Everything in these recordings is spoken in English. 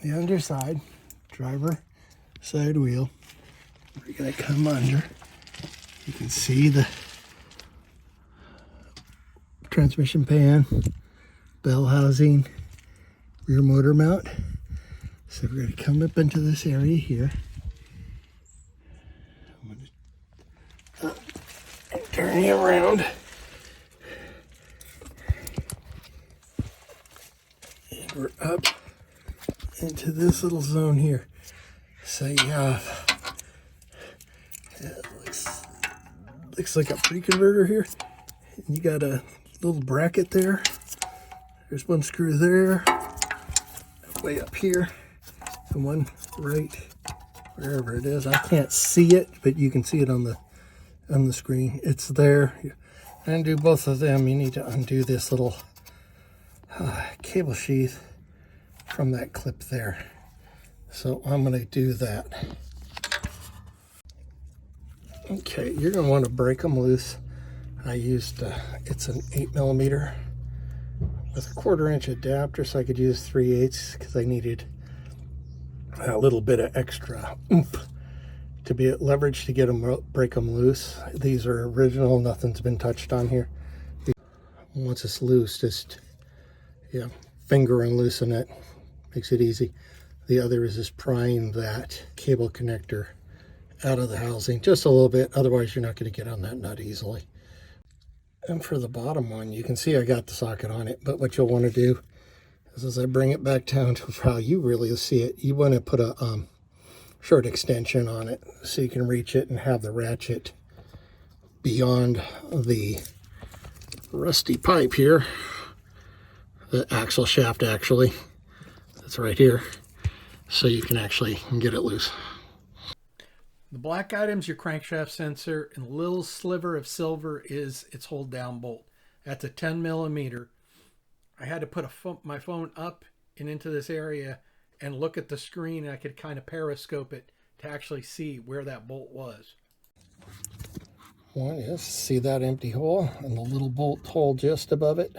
the underside, driver side wheel. We're going to come under. You can see the transmission pan, bell housing, rear motor mount. So we're going to come up into this area here. I'm going to turn you around. And we're up into this little zone here. So you have, it looks like a pre-converter here. You got a little bracket there. There's one screw there, way up here, and one right wherever it is. I can't see it, but you can see it on the screen. It's there. And undo both of them. You need to undo this little cable sheath from that clip there. So I'm going to do that. Okay, you're going to want to break them loose. I used, it's an 8mm with a 1/4 inch adapter, so I could use 3/8 because I needed a little bit of extra oomph to be at leverage to get them, break them loose. These are original, nothing's been touched on here. Once it's loose, just finger and loosen it, makes it easy. The other is just prying that cable connector out of the housing just a little bit, otherwise you're not going to get on that nut easily. And for the bottom one, you can see I got the socket on it, but what you'll want to do is as I bring it back down to how you really see it, you want to put a short extension on it so you can reach it and have the ratchet beyond the rusty pipe here, the axle shaft actually, that's right here, so you can actually get it loose. The black item's your crankshaft sensor, and the little sliver of silver is its hold down bolt. That's a 10mm. I had to put my phone up and into this area and look at the screen, and I could kind of periscope it to actually see where that bolt was. One is, see that empty hole and the little bolt hole just above it,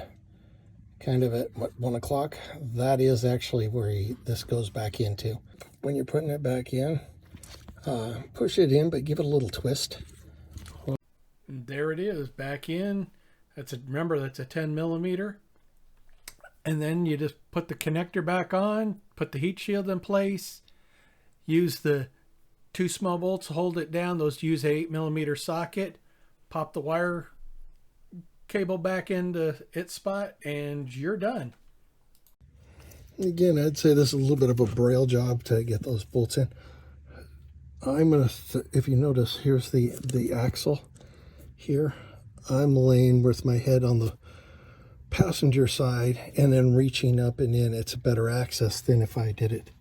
kind of at what, 1 o'clock? That is actually where this goes back into. When you're putting it back in, push it in, but give it a little twist. And there it is, back in. Remember, that's a 10mm. And then you just put the connector back on, put the heat shield in place, use the 2 small bolts to hold it down. Those use a 8mm socket, pop the wire cable back into its spot, and you're done. Again, I'd say this is a little bit of a braille job to get those bolts in. I'm going to, if you notice, here's the axle here. I'm laying with my head on the passenger side and then reaching up and in. It's a better access than if I did it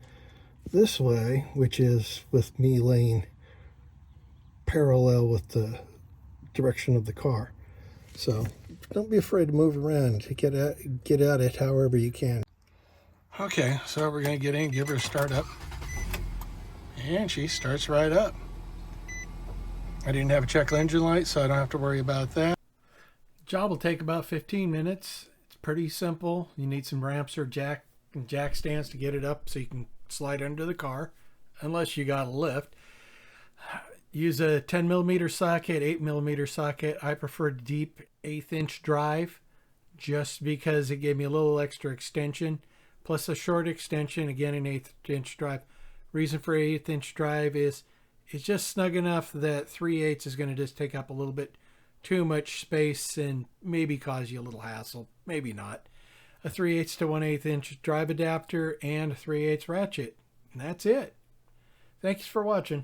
this way, which is with me laying parallel with the direction of the car. So don't be afraid to move around, to get at it however you can. Okay, so we're going to get in, give her a start up. And she starts right up. I didn't have a check engine light, so I don't have to worry about that. Job will take about 15 minutes. It's pretty simple. You need some ramps or jack stands to get it up so you can slide under the car, unless you got a lift. Use a 10mm socket, 8mm socket. I prefer deep 1/8 inch drive just because it gave me a little extra extension, plus a short extension, again an 1/8 inch drive. Reason for 1/8 inch drive is it's just snug enough that 3/8 is going to just take up a little bit too much space and maybe cause you a little hassle, maybe not. A 3/8 to 1/8 inch drive adapter and a 3/8 ratchet, and that's it. Thanks for watching.